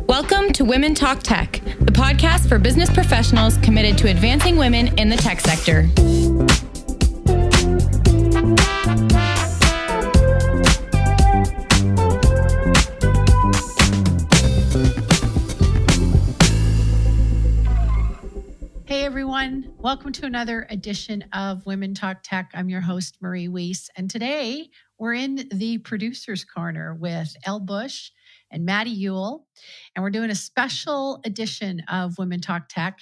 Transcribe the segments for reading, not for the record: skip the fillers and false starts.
Welcome to Women Talk Tech, the podcast for business professionals committed to advancing women in the tech sector. Hey everyone, welcome to another edition of Women Talk Tech. I'm your host, Marie Wiese, and today we're in the producer's corner with Bush and Maddie Yule, and we're doing a special edition of Women Talk Tech.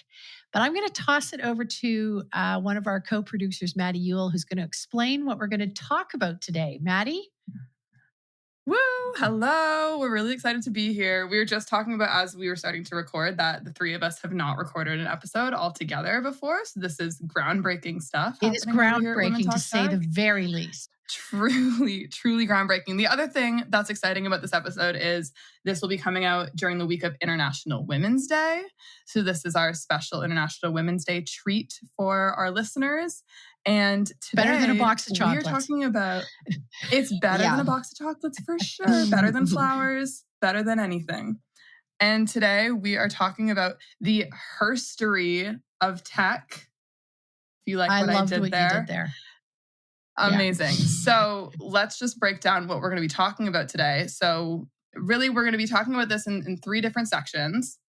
But I'm going to toss it over to one of our co-producers, Maddie Yule, who's going to explain what we're going to talk about today. Maddie? Woo! Hello. We're really excited to be here. We were just talking about, as we were starting to record, that the three of us have not recorded an episode all together before. So this is groundbreaking stuff. It is groundbreaking to say the very least. Truly, truly groundbreaking. The other thing that's exciting about this episode is this will be coming out during the week of International Women's Day. So this is our special International Women's Day treat for our listeners. And today, better than a box of chocolates. We're talking about, it's better than a box of chocolates for sure. Better than flowers, better than anything. And today we are talking about the HERStory of tech. If you like what I did there. You did there. Amazing. Yeah. So let's just break down what we're going to be talking about today. So really, we're going to be talking about this in three different sections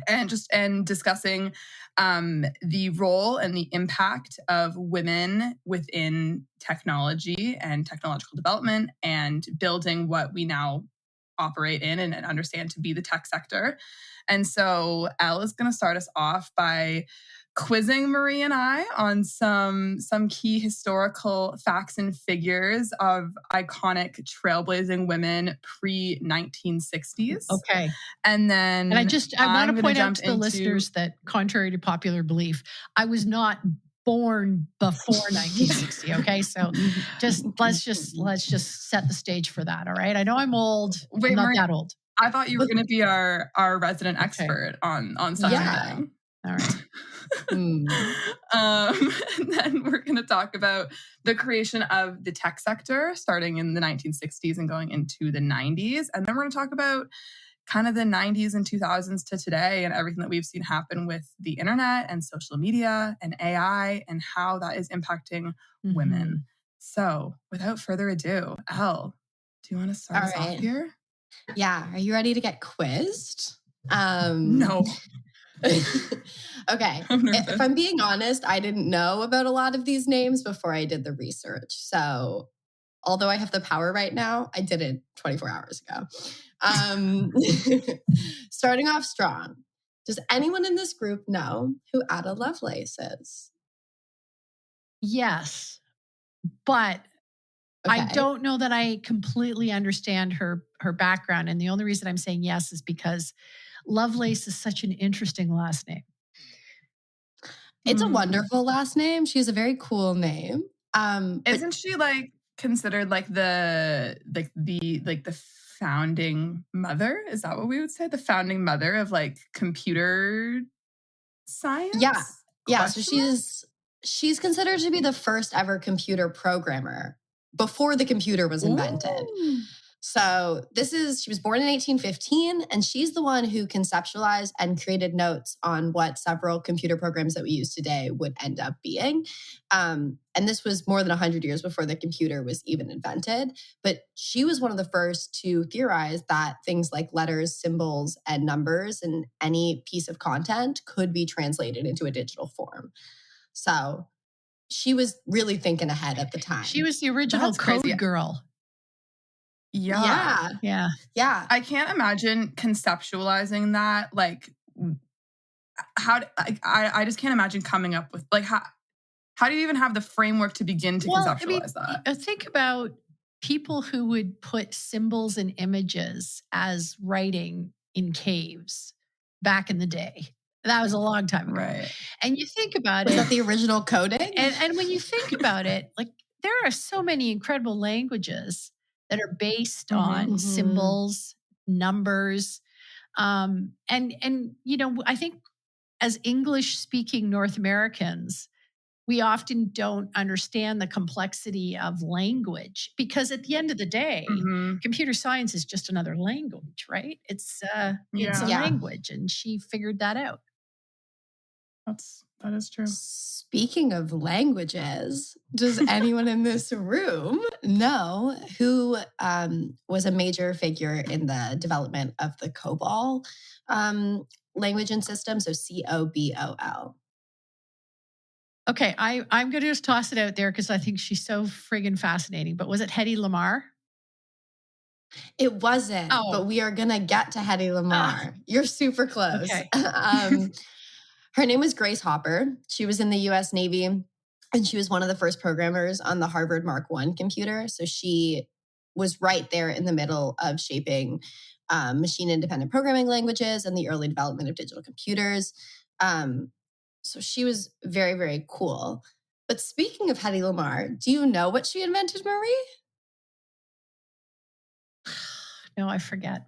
and discussing the role and the impact of women within technology and technological development and building what we now operate in and understand to be the tech sector. And so Elle is going to start us off by quizzing Marie and I on some key historical facts and figures of iconic trailblazing women pre-1960s. Okay. And then I want to point out to the listeners that, contrary to popular belief, I was not born before 1960. Okay, so let's just set the stage for that. All right. I know I'm old. Wait, I'm not Marie, that old. I thought you were going to be our resident expert on such a thing. All right. And then we're going to talk about the creation of the tech sector starting in the 1960s and going into the 90s. And then we're going to talk about kind of the 90s and 2000s to today and everything that we've seen happen with the internet and social media and AI and how that is impacting women. So without further ado, Elle, do you want to start us off here? Yeah. Are you ready to get quizzed? No. Okay. If I'm being honest, I didn't know about a lot of these names before I did the research. So although I have the power right now, I did it 24 hours ago. Starting off strong. Does anyone in this group know who Ada Lovelace is? Yes, but I don't know that I completely understand her background. And the only reason I'm saying yes is because Lovelace is such an interesting last name. It's a wonderful last name. She has a very cool name. Isn't she considered the founding mother? Is that what we would say? The founding mother of computer science? Yeah. Yeah. So she's considered to be the first ever computer programmer before the computer was invented. Ooh. So she was born in 1815, and she's the one who conceptualized and created notes on what several computer programs that we use today would end up being. And this was more than 100 years before the computer was even invented. But she was one of the first to theorize that things like letters, symbols, and numbers and any piece of content could be translated into a digital form. So she was really thinking ahead at the time. She was the original code girl. Yeah. I can't imagine conceptualizing that. I just can't imagine coming up with how do you even have the framework to begin to conceptualize that? Think about people who would put symbols and images as writing in caves back in the day. That was a long time ago. Right. And you think about Was that the original coding? And when you think about it, there are so many incredible languages that are based on symbols, numbers. I think as English-speaking North Americans, we often don't understand the complexity of language, because at the end of the day, computer science is just another language, right? It's a language, and she figured that out. That is true. Speaking of languages, does anyone in this room know who was a major figure in the development of the COBOL language and system? So COBOL. Okay, I'm going to just toss it out there because I think she's so friggin' fascinating. But was it Hedy Lamarr? It wasn't, but we are going to get to Hedy Lamarr. You're super close. Okay. Her name was Grace Hopper. She was in the U.S. Navy, and she was one of the first programmers on the Harvard Mark I computer. So she was right there in the middle of shaping machine-independent programming languages and the early development of digital computers. So she was very, very cool. But speaking of Hedy Lamarr, do you know what she invented, Marie? No, I forget.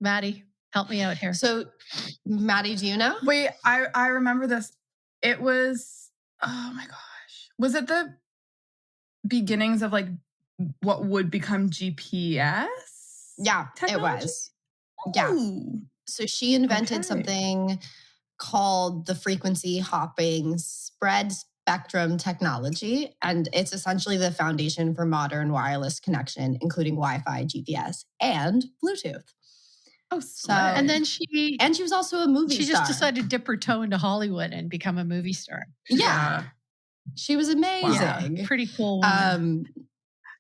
Maddie, help me out here. So, Maddie, do you know? Wait, I remember this. It was, oh my gosh. Was it the beginnings of like what would become GPS? Yeah, technology? It was. Yeah. Ooh. So she invented something called the frequency hopping spread spectrum technology. And it's essentially the foundation for modern wireless connection, including Wi-Fi, GPS, and Bluetooth. Oh, so and then she was also a movie star. She just decided to dip her toe into Hollywood and become a movie star. Yeah. She was amazing. Yeah. Pretty cool woman.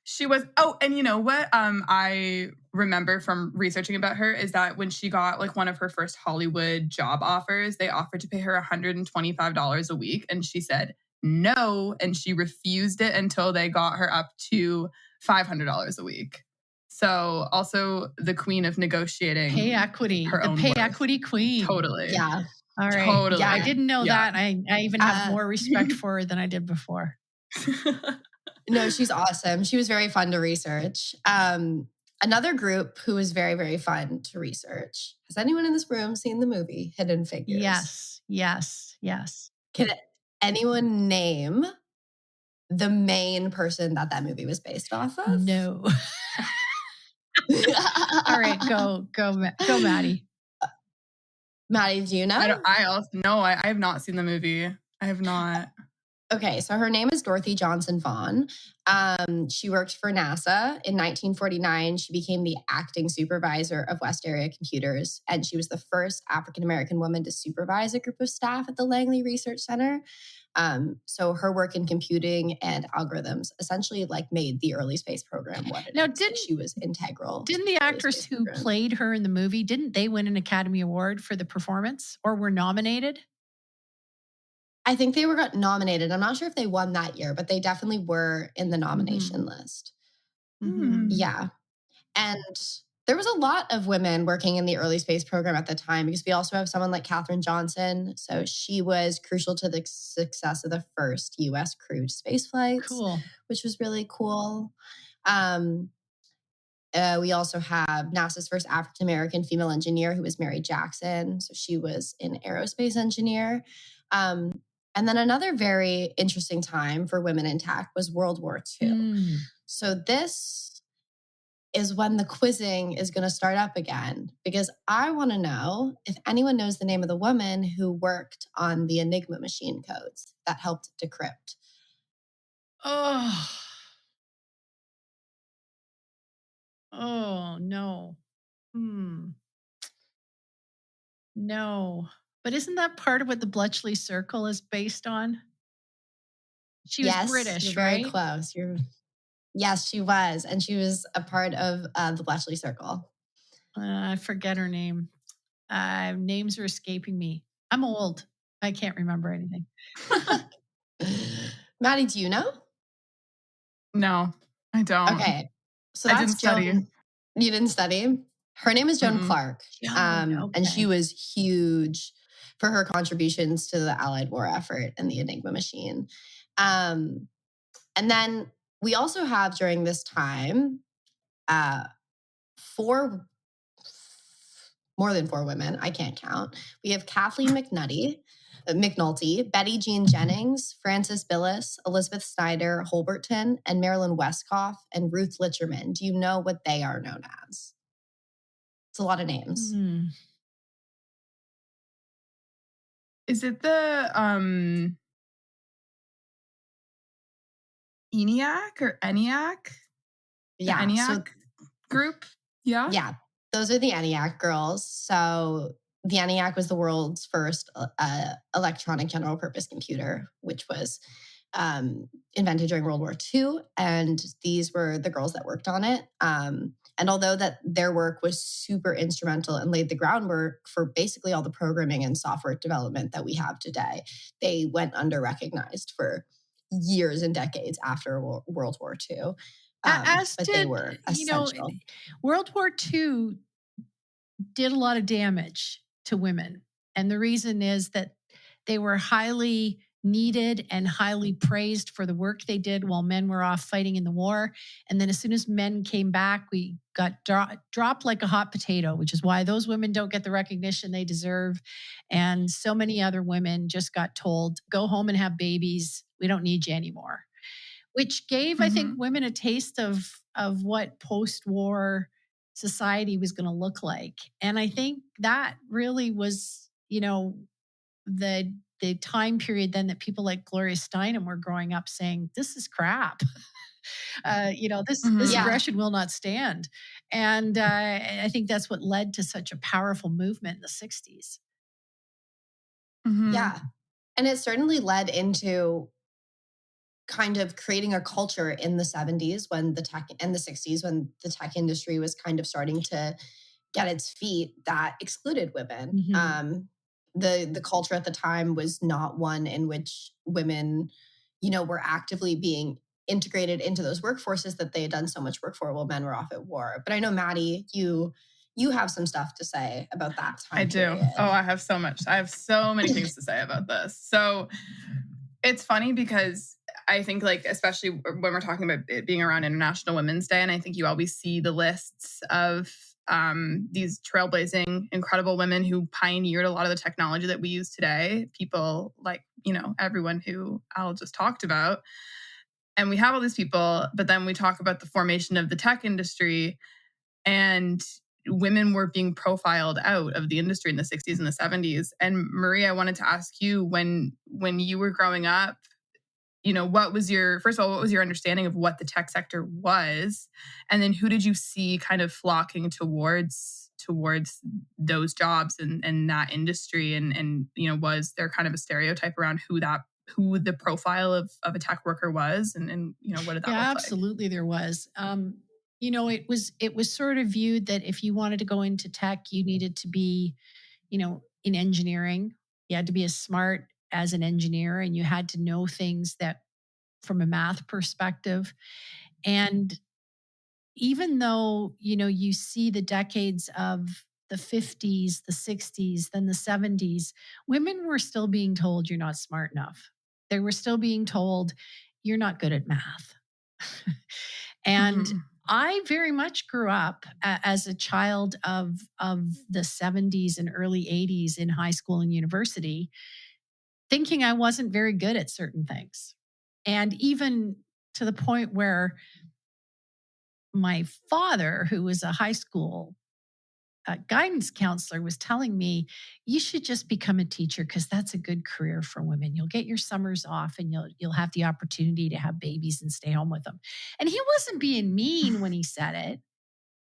She was, and you know what I remember from researching about her is that when she got like one of her first Hollywood job offers, they offered to pay her $125 a week. And she said no, and she refused it until they got her up to $500 a week. So also the queen of negotiating. Pay equity. The pay equity queen. Totally. Yeah. All right. Totally. Yeah, I didn't know that. I even have more respect for her than I did before. No, she's awesome. She was very fun to research. Another group who was very, very fun to research. Has anyone in this room seen the movie Hidden Figures? Yes. Can anyone name the main person that movie was based off of? No. All right, go, Maddie. Maddie, do you know? I have not seen the movie. I have not. Okay, so her name is Dorothy Johnson Vaughan. She worked for NASA. In 1949, she became the acting supervisor of West Area Computers, and she was the first African-American woman to supervise a group of staff at the Langley Research Center. So her work in computing and algorithms essentially like made the early space program what it is. She was integral. Didn't the actress who played her in the movie, didn't they win an Academy Award for the performance or were nominated? I think they got nominated. I'm not sure if they won that year, but they definitely were in the nomination list. Mm-hmm. Yeah. And there was a lot of women working in the early space program at the time because we also have someone like Katherine Johnson. So she was crucial to the success of the first U.S. crewed space flights, which was really cool. We also have NASA's first African-American female engineer who was Mary Jackson. So she was an aerospace engineer. And then another very interesting time for women in tech was World War II. So this is when the quizzing is going to start up again, because I want to know if anyone knows the name of the woman who worked on the Enigma machine codes that helped decrypt. Oh, no. No. But isn't that part of what the Bletchley Circle is based on? She was British, you're right? very close. Yes, she was. And she was a part of the Bletchley Circle. I forget her name. Names are escaping me. I'm old. I can't remember anything. Maddie, do you know? No, I don't. Okay. So that's I didn't study. You didn't study? Her name is Joan Clark. And she was huge for her contributions to the Allied war effort and the Enigma machine. And then we also have during this time more than four women. I can't count. We have Kathleen McNulty, McNulty, Betty Jean Jennings, Frances Billis, Elizabeth Snyder Holberton, and Marilyn Westcoff, and Ruth Licherman. Do you know what they are known as? It's a lot of names. Is it the ENIAC or ENIAC? Yeah. The ENIAC group? Yeah? Yeah. Those are the ENIAC girls. So the ENIAC was the world's first electronic general purpose computer, which was invented during World War II. And these were the girls that worked on it. And although that their work was super instrumental and laid the groundwork for basically all the programming and software development that we have today, they went under-recognized for years and decades after World War II. As but did, they were essential. World War II did a lot of damage to women. And the reason is that they were highly needed and highly praised for the work they did while men were off fighting in the war. And then as soon as men came back, we got dropped like a hot potato, which is why those women don't get the recognition they deserve. And so many other women just got told, go home and have babies. We don't need you anymore. Which gave, I think, women a taste of what post-war society was going to look like. And I think that really was, the time period then that people like Gloria Steinem were growing up saying, this is crap. This aggression will not stand. And I think that's what led to such a powerful movement in the 60s. Yeah. And it certainly led into kind of creating a culture in the 70s when the tech and the 60s when the tech industry was kind of starting to get its feet that excluded women. The culture at the time was not one in which women, were actively being integrated into those workforces that they had done so much work for while men were off at war. But I know, Maddie, you have some stuff to say about that time. I do. Oh, I have so much. I have so many things to say about this. So it's funny because I think, especially when we're talking about it being around International Women's Day, and I think you always see the lists of these trailblazing, incredible women who pioneered a lot of the technology that we use today. People like, everyone who Al just talked about. And we have all these people, but then we talk about the formation of the tech industry, and women were being profiled out of the industry in the 60s and the 70s. And Marie, I wanted to ask you, when you were growing up, what was your understanding of what the tech sector was? And then who did you see kind of flocking towards those jobs and that industry? And was there kind of a stereotype around who the profile of a tech worker was? And what did that look like? Absolutely there was. It was sort of viewed that if you wanted to go into tech, you needed to be, in engineering. You had to be as smart as an engineer, and you had to know things that from a math perspective. And even though, you see the decades of the 50s, the 60s, then the 70s, women were still being told you're not smart enough. They were still being told you're not good at math. And I very much grew up as a child of the 70s and early 80s in high school and university, thinking I wasn't very good at certain things. And even to the point where my father, who was a high school guidance counselor, was telling me, you should just become a teacher because that's a good career for women. You'll get your summers off and you'll have the opportunity to have babies and stay home with them. And he wasn't being mean when he said it.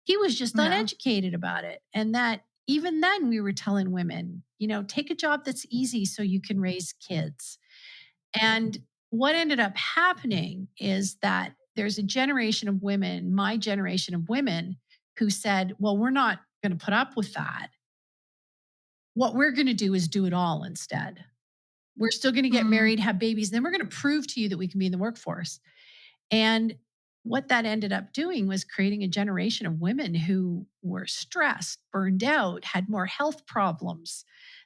He was just uneducated about it. And that even then we were telling women, take a job that's easy so you can raise kids. And what ended up happening is that there's a generation of women, my generation of women, who said, well, we're not going to put up with that. What we're going to do is do it all instead. We're still going to get married, have babies, and then we're going to prove to you that we can be in the workforce. And what that ended up doing was creating a generation of women who were stressed, burned out, had more health problems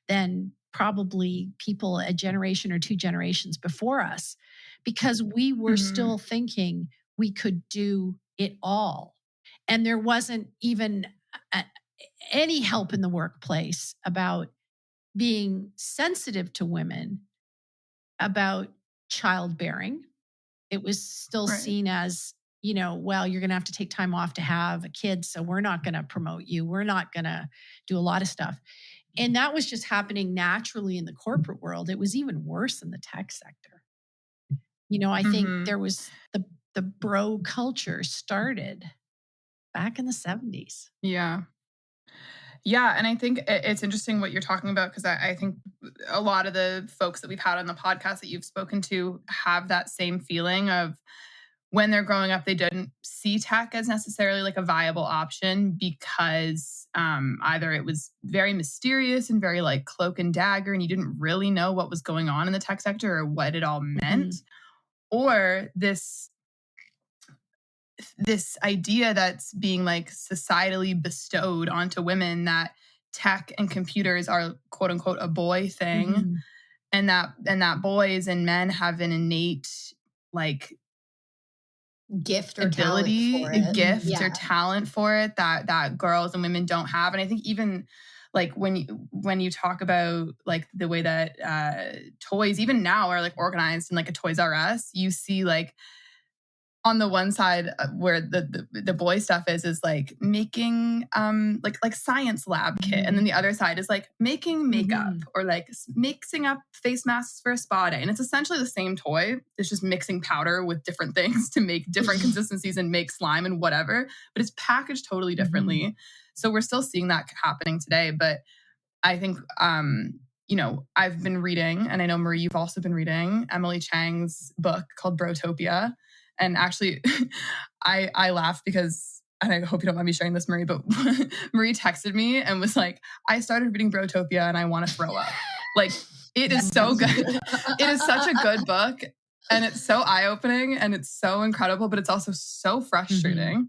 than probably people a generation or two generations before us, because we were still thinking we could do it all. And there wasn't even any help in the workplace about being sensitive to women about childbearing. It was still seen as, well, you're going to have to take time off to have a kid, so we're not going to promote you. We're not going to do a lot of stuff. And that was just happening naturally in the corporate world. It was even worse in the tech sector. I think there was the bro culture started back in the 70s. Yeah. Yeah. And I think it's interesting what you're talking about, because I think a lot of the folks that we've had on the podcast that you've spoken to have that same feeling of when they're growing up, they didn't see tech as necessarily like a viable option because either it was very mysterious and very like cloak and dagger, and you didn't really know what was going on in the tech sector or what it all meant, or this idea that's being like societally bestowed onto women that tech and computers are quote unquote a boy thing, and that boys and men have an innate like gift or ability, talent for it. gift or talent for it that girls and women don't have. And I think even like when you talk about like the way that toys even now are like organized in like a Toys R Us, you see like on the one side where the boy stuff is like making like science lab kit, and then the other side is like making makeup or like mixing up face masks for a spa day, and it's essentially the same toy. It's just mixing powder with different things to make different consistencies and make slime and whatever, but it's packaged totally differently. So we're still seeing that happening today. But I think I've been reading, and I know Marie, you've also been reading Emily Chang's book called Brotopia. And actually, I laugh because, and I hope you don't mind me sharing this, Marie, but Marie texted me and was like, I started reading Brotopia and I want to throw up. Like, it is so good. It is such a good book, and it's so eye-opening and it's so incredible, but it's also so frustrating.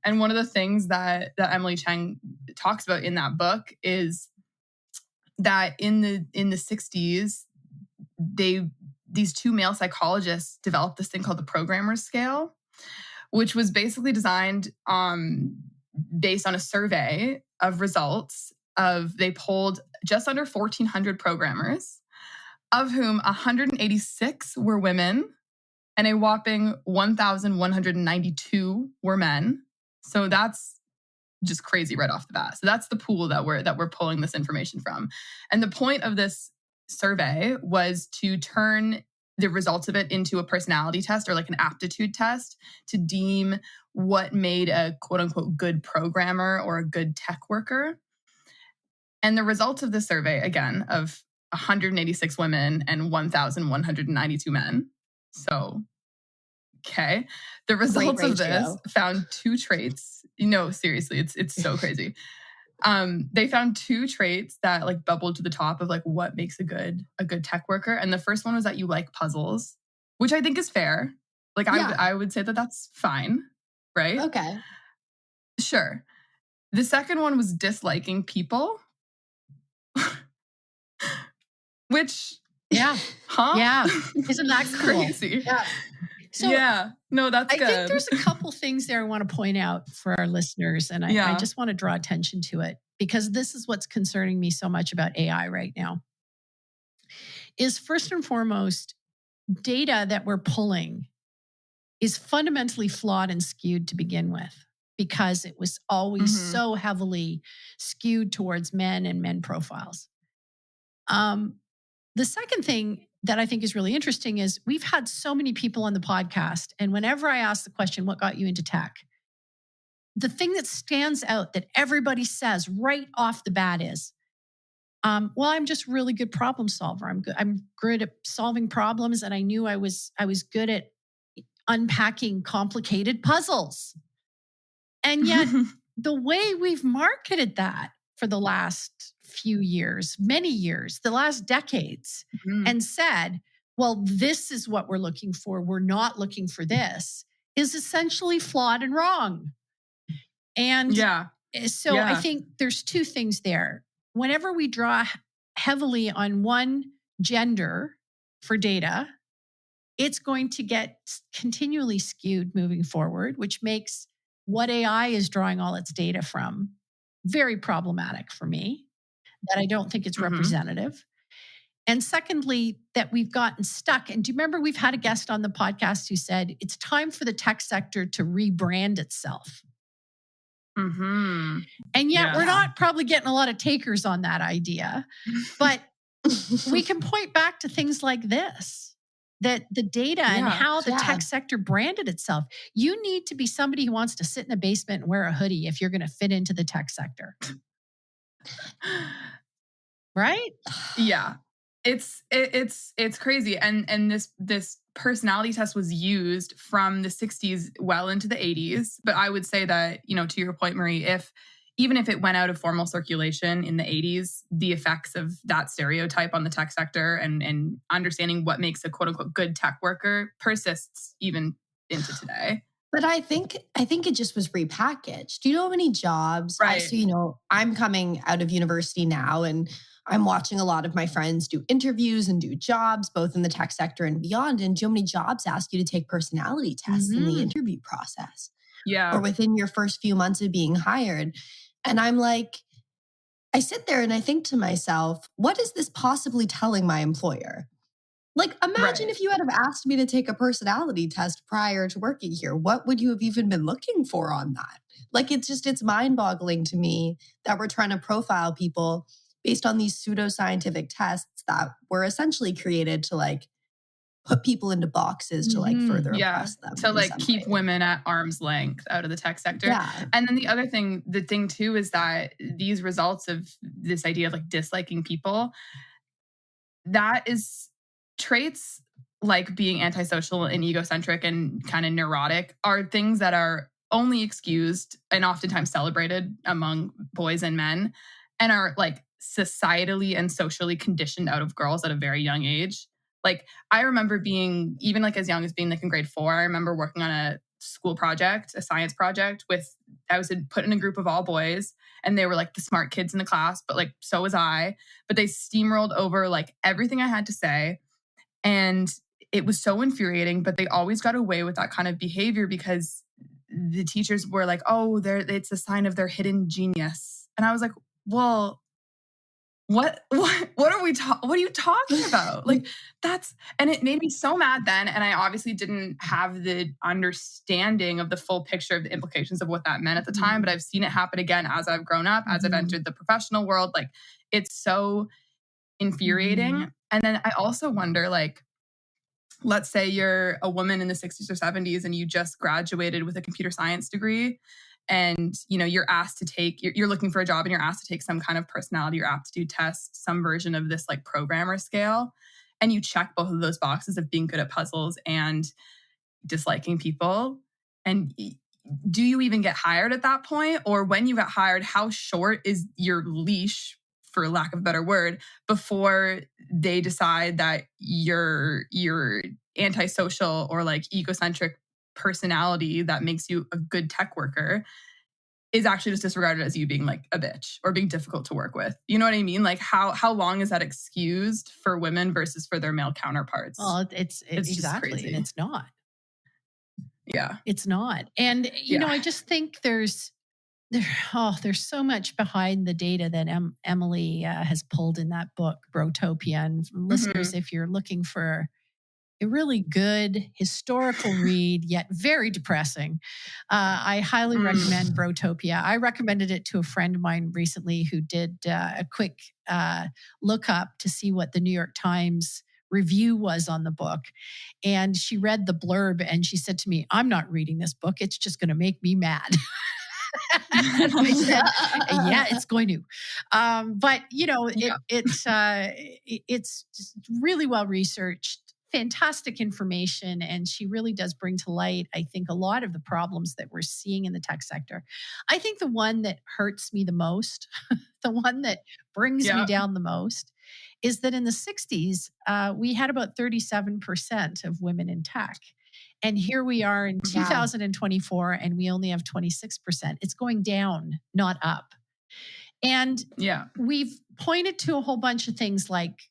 And one of the things that Emily Chang talks about in that book is that in the 60s, these two male psychologists developed this thing called the programmer's scale, which was basically designed based on a survey of results they polled just under 1,400 programmers, of whom 186 were women and a whopping 1,192 were men. So that's just crazy right off the bat. So that's the pool that we're pulling this information from. And the point of this survey was to turn the results of it into a personality test or like an aptitude test to deem what made a quote unquote good programmer or a good tech worker. And the results of the survey, again, of 186 women and 1,192 men. So, okay. The results of this found two traits. Seriously, it's so crazy. They found two traits that like bubbled to the top of like what makes a good tech worker. And the first one was that you like puzzles, which I think is fair. Like I would say that that's fine, right? Okay. Sure. The second one was disliking people, which isn't that cool? Crazy? Yeah. So no, that's good. I think there's a couple things there I want to point out for our listeners, and I just want to draw attention to it because this is what's concerning me so much about AI right now. Is first and foremost, data that we're pulling is fundamentally flawed and skewed to begin with because it was always so heavily skewed towards men and men profiles. The second thing that I think is really interesting is we've had so many people on the podcast, and whenever I ask the question, what got you into tech? The thing that stands out that everybody says right off the bat is, well, I'm just a really good problem solver. I'm good at solving problems, and I knew I was good at unpacking complicated puzzles. And yet, the way we've marketed that for the last few years, many years, the last decades, and said, well, this is what we're looking for. We're not looking for this, is essentially flawed and wrong. And so I think there's two things there. Whenever we draw heavily on one gender for data, it's going to get continually skewed moving forward, which makes what AI is drawing all its data from very problematic for me. that I don't think it's representative. And secondly, that we've gotten stuck. And do you remember we've had a guest on the podcast who said it's time for the tech sector to rebrand itself? Mm-hmm. And yet we're not probably getting a lot of takers on that idea. But we can point back to things like this, that the data and how the tech sector branded itself. You need to be somebody who wants to sit in a basement and wear a hoodie if you're going to fit into the tech sector. Right? Yeah. It's crazy. And this personality test was used from the 60s well into the 80s. But I would say that, to your point, Marie, even if it went out of formal circulation in the 80s, the effects of that stereotype on the tech sector and understanding what makes a quote unquote good tech worker persists even into today. But I think it just was repackaged. Do you know how many jobs? Right. So, I'm coming out of university now, and I'm watching a lot of my friends do interviews and do jobs, both in the tech sector and beyond. And do you know how many jobs ask you to take personality tests in the interview process? Yeah. Or within your first few months of being hired. And I'm like, I sit there and I think to myself, what is this possibly telling my employer? Like, imagine if you had have asked me to take a personality test prior to working here. What would you have even been looking for on that? Like, it's mind-boggling to me that we're trying to profile people based on these pseudoscientific tests that were essentially created to put people into boxes to further oppress them. To keep women at arm's length out of the tech sector. Yeah. And then the thing too is that these results of this idea of disliking people, that is traits like being antisocial and egocentric and kind of neurotic are things that are only excused and oftentimes celebrated among boys and men and are societally and socially conditioned out of girls at a very young age. I remember being even as young as being in grade 4, I remember working on a school project, a science project I was put in a group of all boys and they were the smart kids in the class, but so was I, but they steamrolled over everything I had to say. And it was so infuriating, but they always got away with that kind of behavior because the teachers were oh, it's a sign of their hidden genius. And I was like, well, what are you talking about? And it made me so mad then. And I obviously didn't have the understanding of the full picture of the implications of what that meant at the time. But I've seen it happen again as I've grown up, as I've entered the professional world. It's so infuriating. And then I also wonder, let's say you're a woman in the 60s or 70s and you just graduated with a computer science degree. And, you're asked to take, you're looking for a job and you're asked to take some kind of personality or aptitude test, some version of this programmer scale. And you check both of those boxes of being good at puzzles and disliking people. And do you even get hired at that point? Or when you get hired, how short is your leash, for lack of a better word, before they decide that your antisocial or egocentric personality that makes you a good tech worker is actually just disregarded as you being a bitch or being difficult to work with. You know what I mean? How long is that excused for women versus for their male counterparts? Well, it's exactly, crazy. And it's not. Yeah, it's not. And I just think there's so much behind the data that Emily has pulled in that book, Brotopia. And listeners, if you're looking for a really good historical read, yet very depressing, I highly recommend Brotopia. I recommended it to a friend of mine recently who did a quick look up to see what the New York Times review was on the book. And she read the blurb and she said to me, I'm not reading this book. It's just going to make me mad. And I said, yeah, it's going to. But, it's just really well researched, fantastic information. And she really does bring to light, I think, a lot of the problems that we're seeing in the tech sector. I think the one that hurts me the most, the one that brings me down the most, is that in the 60s, we had about 37% of women in tech. And here we are in 2024, and we only have 26%. It's going down, not up. And we've pointed to a whole bunch of things like,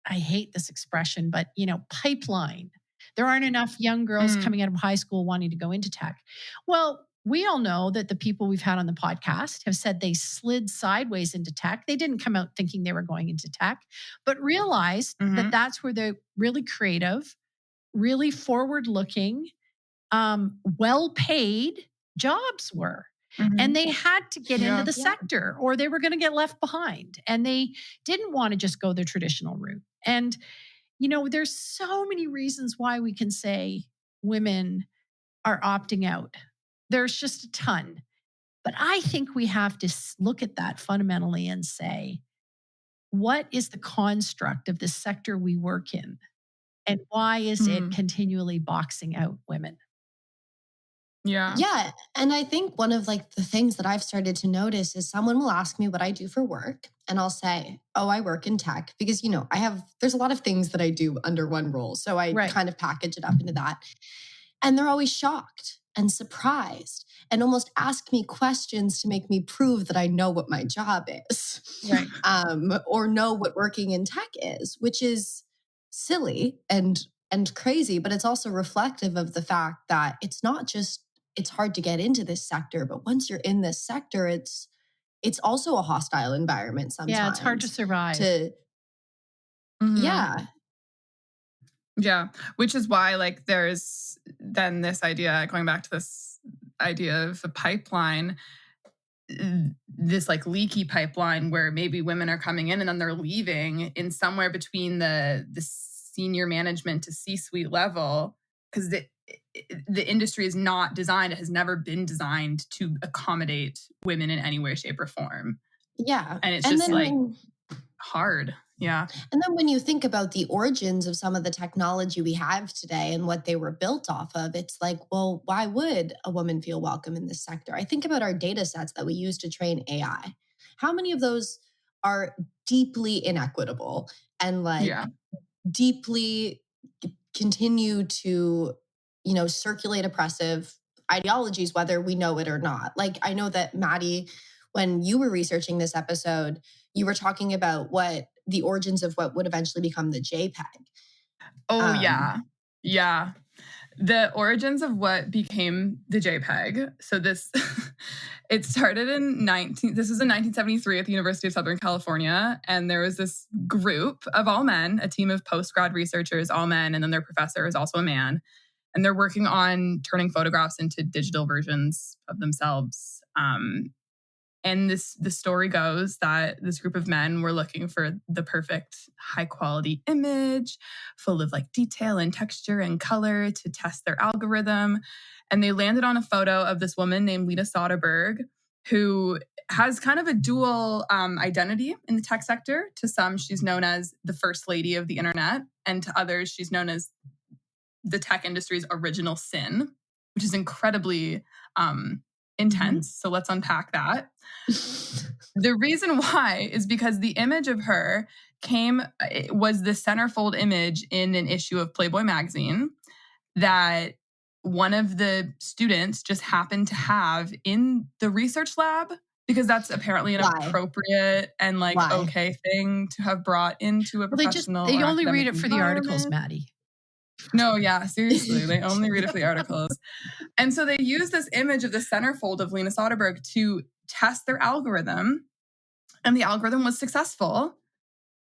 I hate this expression, but, pipeline. There aren't enough young girls coming out of high school wanting to go into tech. Well, we all know that the people we've had on the podcast have said they slid sideways into tech. They didn't come out thinking they were going into tech, but realized that that's where the really creative, really forward-looking, well-paid jobs were. And they had to get into the sector or they were going to get left behind. And they didn't want to just go the traditional route. And, you know, there's so many reasons why we can say women are opting out. There's just a ton. But I think we have to look at that fundamentally and say, what is the construct of the sector we work in? And why is it continually boxing out women? Yeah. And I think one of like the things that I've started to notice is someone will ask me what I do for work. And I'll say, oh, I work in tech because, you know, there's a lot of things that I do under one role. So I kind of package it up into that. And they're always shocked and surprised and almost ask me questions to make me prove that I know what my job is. Right. Or know what working in tech is, which is silly and crazy, but it's also reflective of the fact that it's not just it's hard to get into this sector, but once you're in this sector, it's also a hostile environment sometimes. Yeah, it's hard to survive. Yeah, which is why like there's then this idea, going back to this idea of a pipeline, this like leaky pipeline where maybe women are coming in and then they're leaving in somewhere between the senior management to C-suite level, because the industry is not designed, it has never been designed to accommodate women in any way, shape, or form. Yeah. And it's just like hard. Yeah. And then when you think about the origins of some of the technology we have today and what they were built off of, it's like, well, why would a woman feel welcome in this sector? I think about our data sets that we use to train AI. How many of those are deeply inequitable and like deeply continue to, you know, circulate oppressive ideologies, whether we know it or not? Like, I know that Maddie, when you were researching this episode, you were talking about the origins of what would eventually become the JPEG. Oh, yeah. The origins of what became the JPEG. So this, it started in 1973 at the University of Southern California. And there was this group of all men, a team of post-grad researchers, all men, and then their professor is also a man. And they're working on turning photographs into digital versions of themselves. And the story goes that this group of men were looking for the perfect high quality image full of like detail and texture and color to test their algorithm. And they landed on a photo of this woman named Lena Soderbergh, who has kind of a dual identity in the tech sector. To some, she's known as the first lady of the internet. And to others, she's known as the tech industry's original sin, which is incredibly intense. So let's unpack that. The reason why is because the image of her was the centerfold image in an issue of Playboy magazine that one of the students just happened to have in the research lab, because that's apparently an appropriate and like okay thing to have brought into a professional. They only read it for the articles, Maddie. No, yeah, seriously. They only read it for the articles. And so they use this image of the centerfold of Lena Soderbergh to test their algorithm. And the algorithm was successful,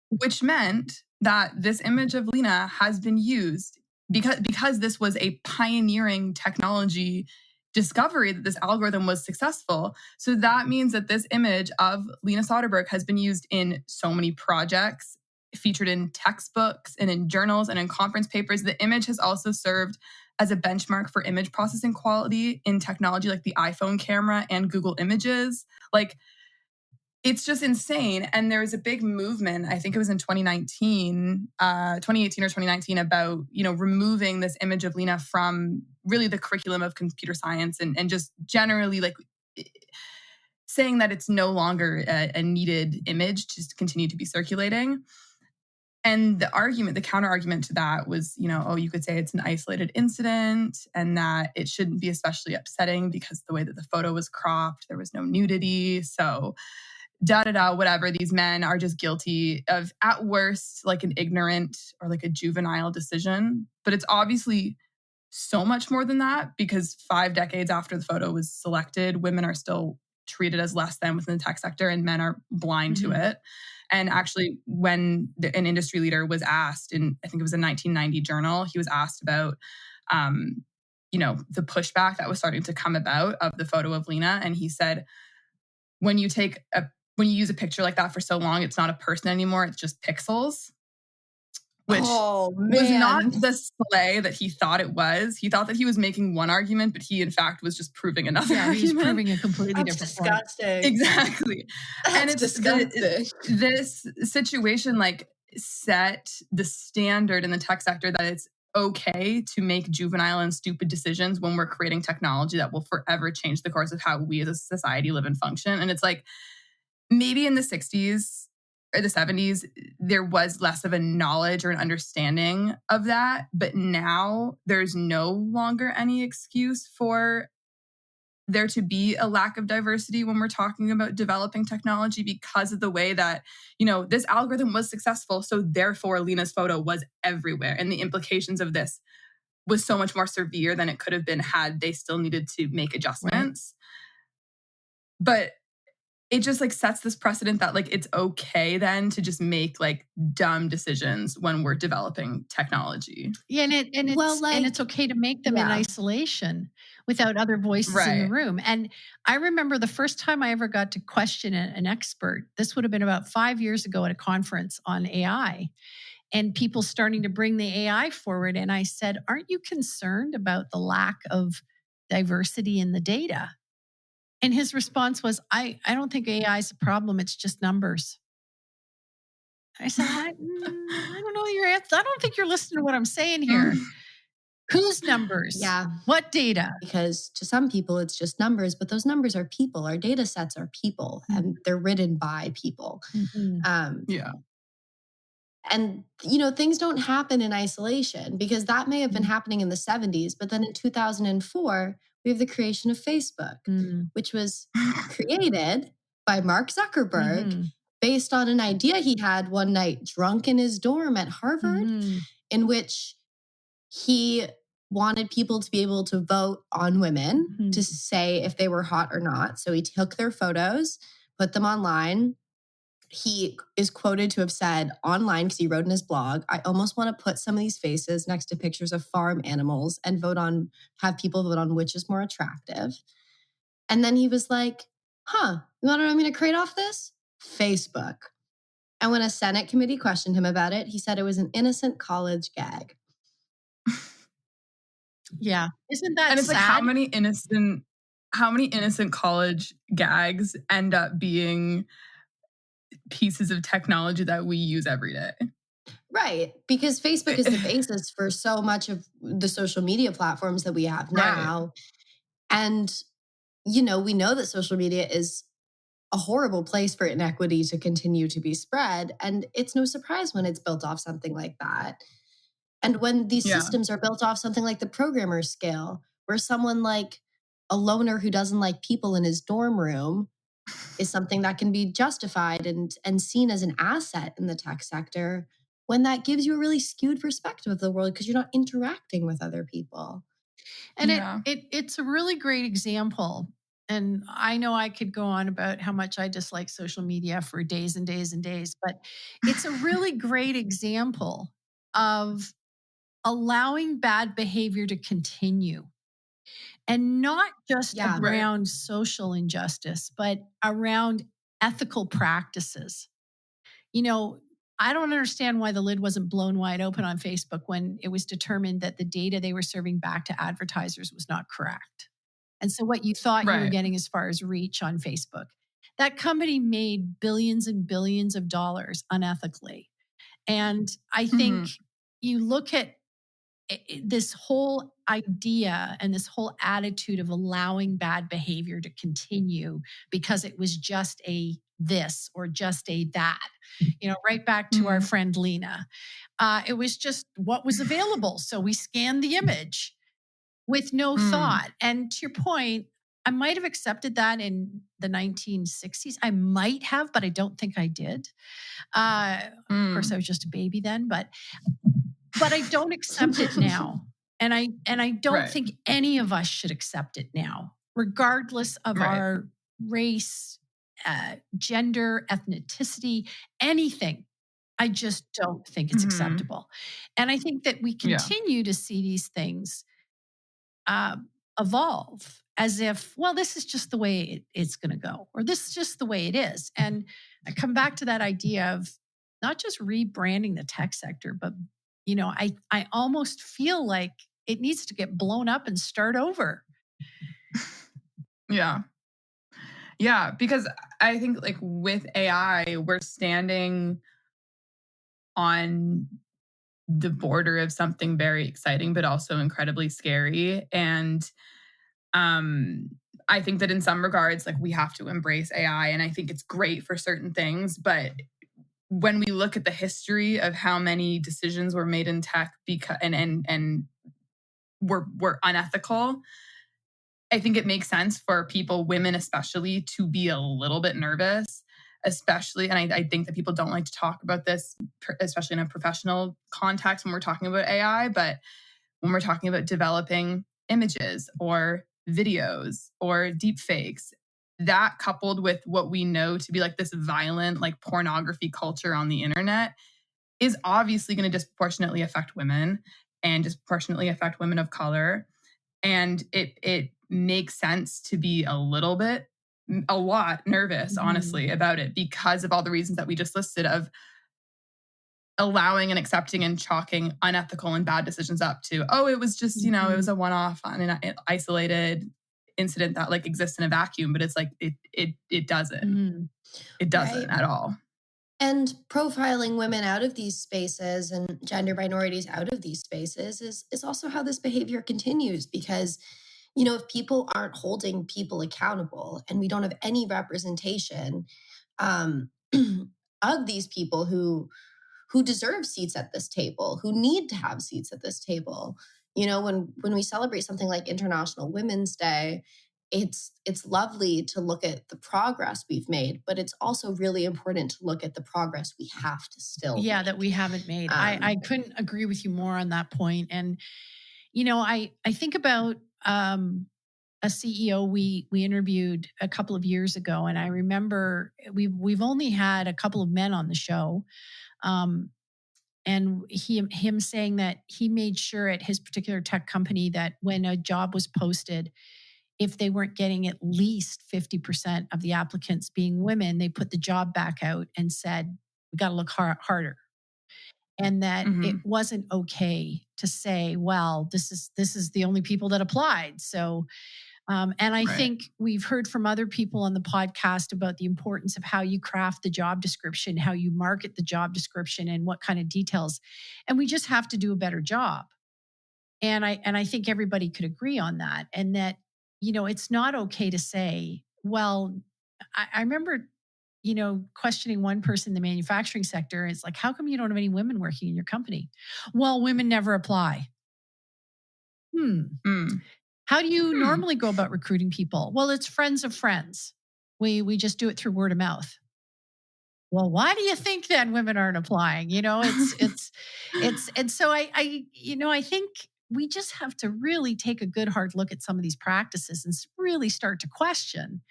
which meant that this image of Lena has been used because this was a pioneering technology discovery that this algorithm was successful. So that means that this image of Lena Soderbergh has been used in so many projects, featured in textbooks and in journals and in conference papers. The image has also served as a benchmark for image processing quality in technology like the iPhone camera and Google Images. Like, it's just insane. And there was a big movement, I think it was in 2018 or 2019, about, you know, removing this image of Lena from really the curriculum of computer science and just generally like saying that it's no longer a needed image to continue to be circulating. And the counter argument to that was, you know, you could say it's an isolated incident and that it shouldn't be especially upsetting because the way that the photo was cropped, there was no nudity. So whatever. These men are just guilty of, at worst, like an ignorant or like a juvenile decision. But it's obviously so much more than that, because 5 decades after the photo was selected, women are still treated as less than within the tech sector and men are blind to it. And actually, when an industry leader was asked in, I think it was a 1990 journal, he was asked about, the pushback that was starting to come about of the photo of Lena. And he said, when you use a picture like that for so long, it's not a person anymore. It's just pixels. Which was not the slay that he thought it was. He thought that he was making one argument, but he in fact was just proving another argument. He was proving a completely different disgusting. point. Exactly. That's disgusting. This situation set the standard in the tech sector that it's okay to make juvenile and stupid decisions when we're creating technology that will forever change the course of how we as a society live and function. And it's like, maybe in the 60s or the 70s, there was less of a knowledge or an understanding of that. But now there's no longer any excuse for there to be a lack of diversity when we're talking about developing technology, because of the way that, this algorithm was successful. So therefore, Lena's photo was everywhere. And the implications of this was so much more severe than it could have been had they still needed to make adjustments. Right. But it just sets this precedent that it's okay then to just make dumb decisions when we're developing technology. Yeah, and it's okay to make them in isolation without other voices in the room. And I remember the first time I ever got to question an expert. This would have been about 5 years ago at a conference on AI, and people starting to bring the AI forward. And I said, "Aren't you concerned about the lack of diversity in the data?" And his response was, I don't think AI is a problem. It's just numbers. I said, I don't know your answer. I don't think you're listening to what I'm saying here. Whose numbers? Yeah. What data? Because to some people, it's just numbers, but those numbers are people. Our data sets are people, and they're written by people. And, things don't happen in isolation, because that may have been happening in the 70s. But then in 2004, we have the creation of Facebook, which was created by Mark Zuckerberg based on an idea he had one night drunk in his dorm at Harvard, in which he wanted people to be able to vote on women to say if they were hot or not. So he took their photos, put them online. He is quoted to have said online, because he wrote in his blog, "I almost want to put some of these faces next to pictures of farm animals and have people vote on which is more attractive." And then he was like, you want to know what I'm going to create off this? Facebook. And when a Senate committee questioned him about it, he said it was an innocent college gag. Yeah. Isn't that And it's sad? how many innocent college gags end up being pieces of technology that we use every day? Right. Because Facebook is the basis for so much of the social media platforms that we have now. Right. And, we know that social media is a horrible place for inequity to continue to be spread. And it's no surprise when it's built off something like that. And when these systems are built off something like the programmer scale, where someone like a loner who doesn't like people in his dorm room is something that can be justified and seen as an asset in the tech sector, when that gives you a really skewed perspective of the world because you're not interacting with other people. And it's a really great example. And I know I could go on about how much I dislike social media for days and days and days, but it's a really great example of allowing bad behavior to continue. And not just around social injustice, but around ethical practices. I don't understand why the lid wasn't blown wide open on Facebook when it was determined that the data they were serving back to advertisers was not correct. And so what you thought you were getting as far as reach on Facebook, that company made billions and billions of dollars unethically. And I think you look at this whole idea and this whole attitude of allowing bad behavior to continue because it was just a this or just a that, right back to our friend Lena. It was just what was available. So we scanned the image with no thought. And to your point, I might have accepted that in the 1960s. I might have, but I don't think I did. Of course, I was just a baby then, but I don't accept it now. And I don't think any of us should accept it now, regardless of our race, gender, ethnicity, anything. I just don't think it's acceptable. And I think that we continue to see these things evolve as if, well, this is just the way it's going to go, or this is just the way it is. And I come back to that idea of not just rebranding the tech sector, but, you know, I almost feel like it needs to get blown up and start over. Yeah. Yeah, because I think like with AI, we're standing on the border of something very exciting, but also incredibly scary. And I think that in some regards, like we have to embrace AI, and I think it's great for certain things. But when we look at the history of how many decisions were made in tech because and were unethical, I think it makes sense for people, women especially, to be a little bit nervous, especially. And I think that people don't like to talk about this, especially in a professional context when we're talking about AI. But when we're talking about developing images or videos or deep fakes, that coupled with what we know to be like this violent, like pornography culture on the internet is obviously going to disproportionately affect women and disproportionately affect women of color. And it makes sense to be a lot nervous, honestly, about it because of all the reasons that we just listed of allowing and accepting and chalking unethical and bad decisions up to, oh, it was just, you know, it was a one-off and an isolated incident that like exists in a vacuum, but it's like, it doesn't. It doesn't at all. And profiling women out of these spaces and gender minorities out of these spaces is also how this behavior continues because, you know, if people aren't holding people accountable and we don't have any representation of these people who deserve seats at this table, who need to have seats at this table. You know, when we celebrate something like International Women's Day, it's lovely to look at the progress we've made, but it's also really important to look at the progress we have to still make. That we haven't made. I couldn't agree with you more on that point. And, you know, I think about a CEO we interviewed a couple of years ago, and I remember we've only had a couple of men on the show. And him saying that he made sure at his particular tech company that when a job was posted, if they weren't getting at least 50% of the applicants being women, they put the job back out and said, we got to look harder. And that it wasn't okay to say, well, this is the only people that applied. So, and I think we've heard from other people on the podcast about the importance of how you craft the job description, how you market the job description, and what kind of details. And we just have to do a better job. And I think everybody could agree on that. And that, you know, it's not okay to say, well, I remember, you know, questioning one person in the manufacturing sector. It's like, how come you don't have any women working in your company? Well, women never apply. How do you normally go about recruiting people? Well, it's friends of friends. We just do it through word of mouth. Well, why do you think then women aren't applying? You know, it's and so I think we just have to really take a good hard look at some of these practices and really start to question,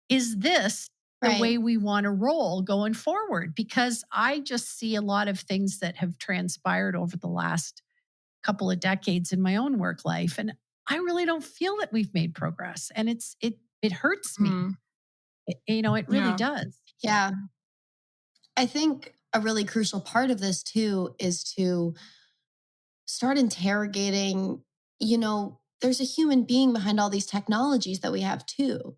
is this the way we want to roll going forward? Because I just see a lot of things that have transpired over the last couple of decades in my own work life. And I really don't feel that we've made progress. And it hurts me. It really does. Yeah. I think a really crucial part of this too is to start interrogating, you know, there's a human being behind all these technologies that we have too.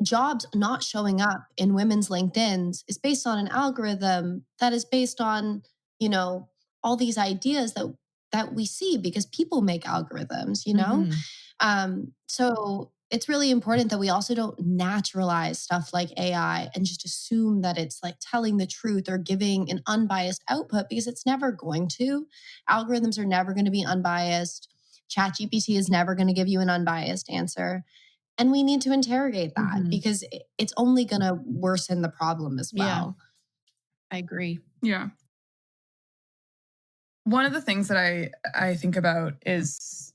Jobs not showing up in women's LinkedIns is based on an algorithm that is based on, you know, all these ideas that we see because people make algorithms, you know? So it's really important that we also don't naturalize stuff like AI and just assume that it's like telling the truth or giving an unbiased output, because it's never going to. Algorithms are never going to be unbiased. ChatGPT is never going to give you an unbiased answer. And we need to interrogate that because it's only going to worsen the problem as well. Yeah, I agree. Yeah. One of the things that I think about is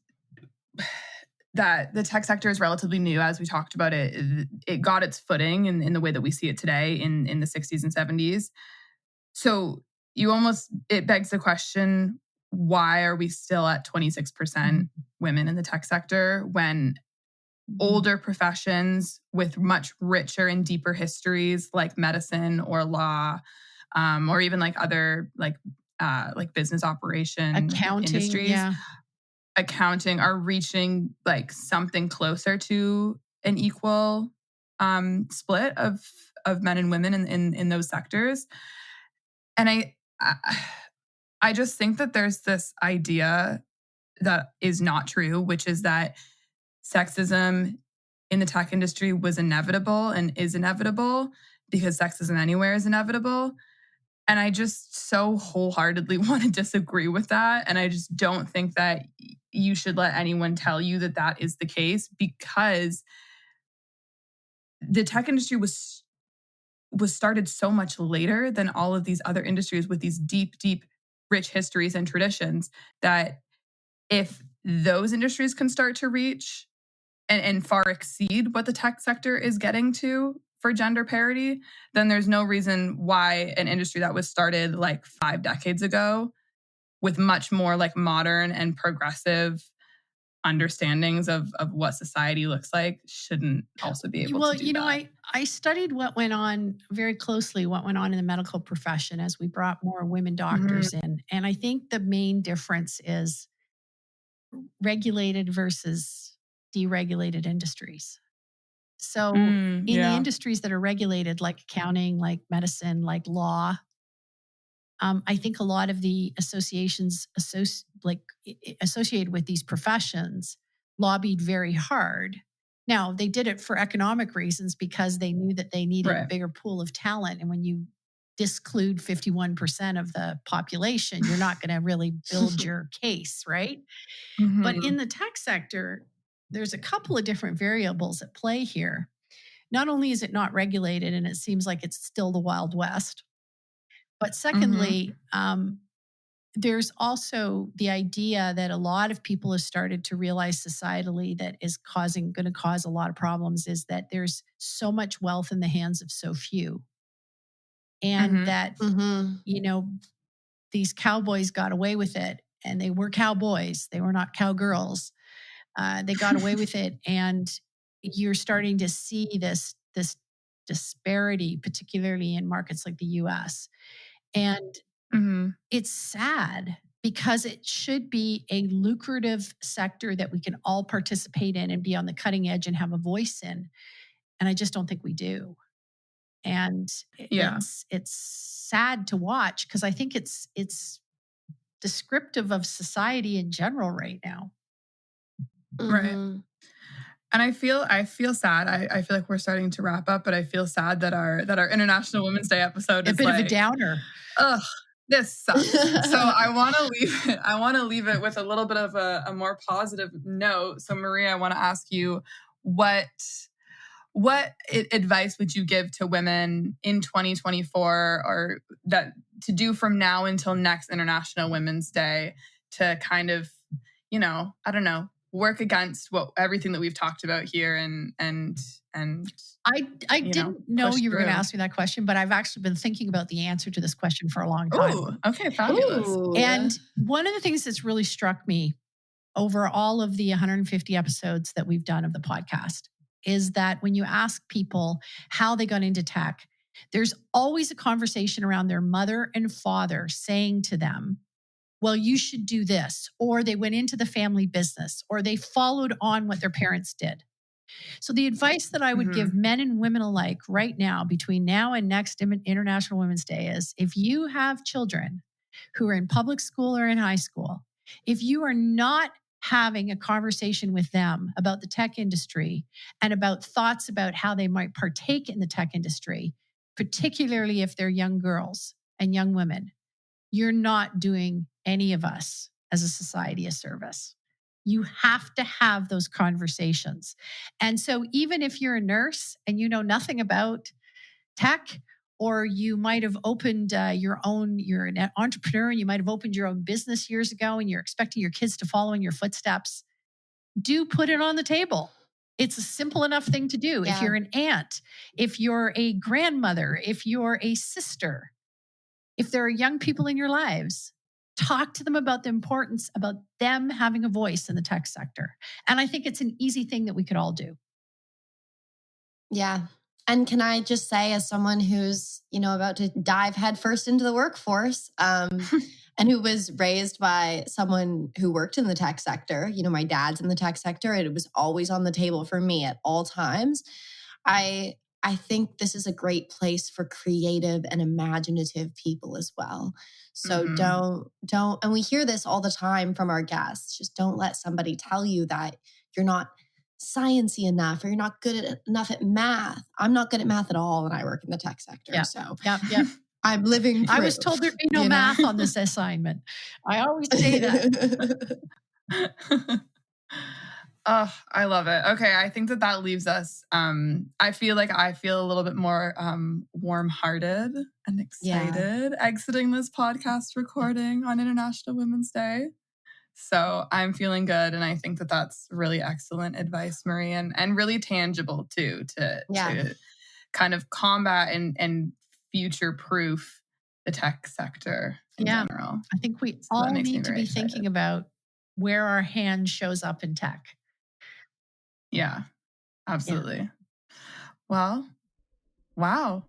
that the tech sector is relatively new. As we talked about it got its footing in the way that we see it today in the 60s and 70s. So it begs the question, why are we still at 26% women in the tech sector when older professions with much richer and deeper histories like medicine or law, or even like other like business operation accounting industries, accounting are reaching like something closer to an equal split of men and women in those sectors. And I just think that there's this idea that is not true, which is that sexism in the tech industry was inevitable and is inevitable because sexism anywhere is inevitable. And I just so wholeheartedly want to disagree with that. And I just don't think that you should let anyone tell you that that is the case, because the tech industry was started so much later than all of these other industries with these deep, deep, rich histories and traditions, that if those industries can start to reach and far exceed what the tech sector is getting to for gender parity, then there's no reason why an industry that was started like 5 decades ago with much more like modern and progressive understandings of what society looks like shouldn't also be able to do that. I studied what went on very closely, what went on in the medical profession as we brought more women doctors in. And I think the main difference is regulated versus deregulated industries. So in the industries that are regulated, like accounting, like medicine, like law, I think a lot of the associations associated with these professions lobbied very hard. Now, they did it for economic reasons because they knew that they needed a bigger pool of talent. And when you disclude 51% of the population, you're not going to really build your case, right? But in the tech sector, there's a couple of different variables at play here. Not only is it not regulated, and it seems like it's still the Wild West, but secondly, there's also the idea that a lot of people have started to realize societally that is going to cause a lot of problems, is that there's so much wealth in the hands of so few. And that, these cowboys got away with it, and they were cowboys. They were not cowgirls. They got away with it. And you're starting to see this disparity, particularly in markets like the US. And it's sad because it should be a lucrative sector that we can all participate in and be on the cutting edge and have a voice in. And I just don't think we do. And it's sad to watch, because I think it's descriptive of society in general right now. Right. And I feel sad. I feel like we're starting to wrap up, but I feel sad that our International Women's Day episode is a bit of a downer. Ugh, this sucks. So I want to leave it with a little bit of a more positive note. So Marie, I want to ask you, what advice would you give to women in 2024, or that to do from now until next International Women's Day to kind of, I don't know, work against everything that we've talked about here and I didn't know you were going to ask me that question, but I've actually been thinking about the answer to this question for a long time. Ooh, okay, fabulous. Ooh. And one of the things that's really struck me over all of the 150 episodes that we've done of the podcast is that when you ask people how they got into tech, there's always a conversation around their mother and father saying to them, well, you should do this, or they went into the family business, or they followed on what their parents did. So the advice that I would give men and women alike right now, between now and next International Women's Day, is if you have children who are in public school or in high school, if you are not having a conversation with them about the tech industry and about thoughts about how they might partake in the tech industry, particularly if they're young girls and young women, you're not doing any of us as a society a service. You have to have those conversations. And so even if you're a nurse and you know nothing about tech, or you might have opened you're an entrepreneur and you might have opened your own business years ago and you're expecting your kids to follow in your footsteps, do put it on the table. It's a simple enough thing to do. Yeah. If you're an aunt, if you're a grandmother, if you're a sister, if there are young people in your lives, talk to them about the importance about them having a voice in the tech sector. And I think it's an easy thing that we could all do. Yeah. And can I just say, as someone who's, about to dive headfirst into the workforce, and who was raised by someone who worked in the tech sector, my dad's in the tech sector, and it was always on the table for me at all times. I think this is a great place for creative and imaginative people as well. So don't, and we hear this all the time from our guests, just don't let somebody tell you that you're not sciencey enough or you're not good enough at math. I'm not good at math at all, and I work in the tech sector. Yeah. So yeah. I'm living proof. I was told there'd be no math on this assignment. I always say that. Oh, I love it. Okay, I think that leaves us. I feel a little bit more warm-hearted and excited exiting this podcast recording on International Women's Day. So I'm feeling good, and I think that that's really excellent advice, Marie, and really tangible too to kind of combat and future-proof the tech sector in general. I think we all need to be thinking about where our hand shows up in tech. Yeah, absolutely. Yeah. Well, wow.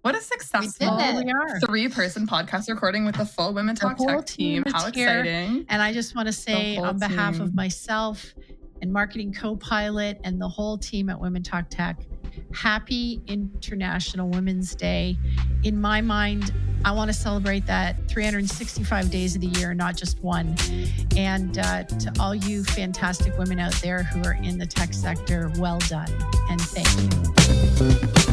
What a successful 3-person podcast recording with the full Women Talk Tech team. How exciting. And I just want to say on behalf of myself and Marketing Co-Pilot and the whole team at Women Talk Tech, happy International Women's Day. In my mind, I want to celebrate that 365 days of the year, not just one. And to all you fantastic women out there who are in the tech sector, well done and thank you.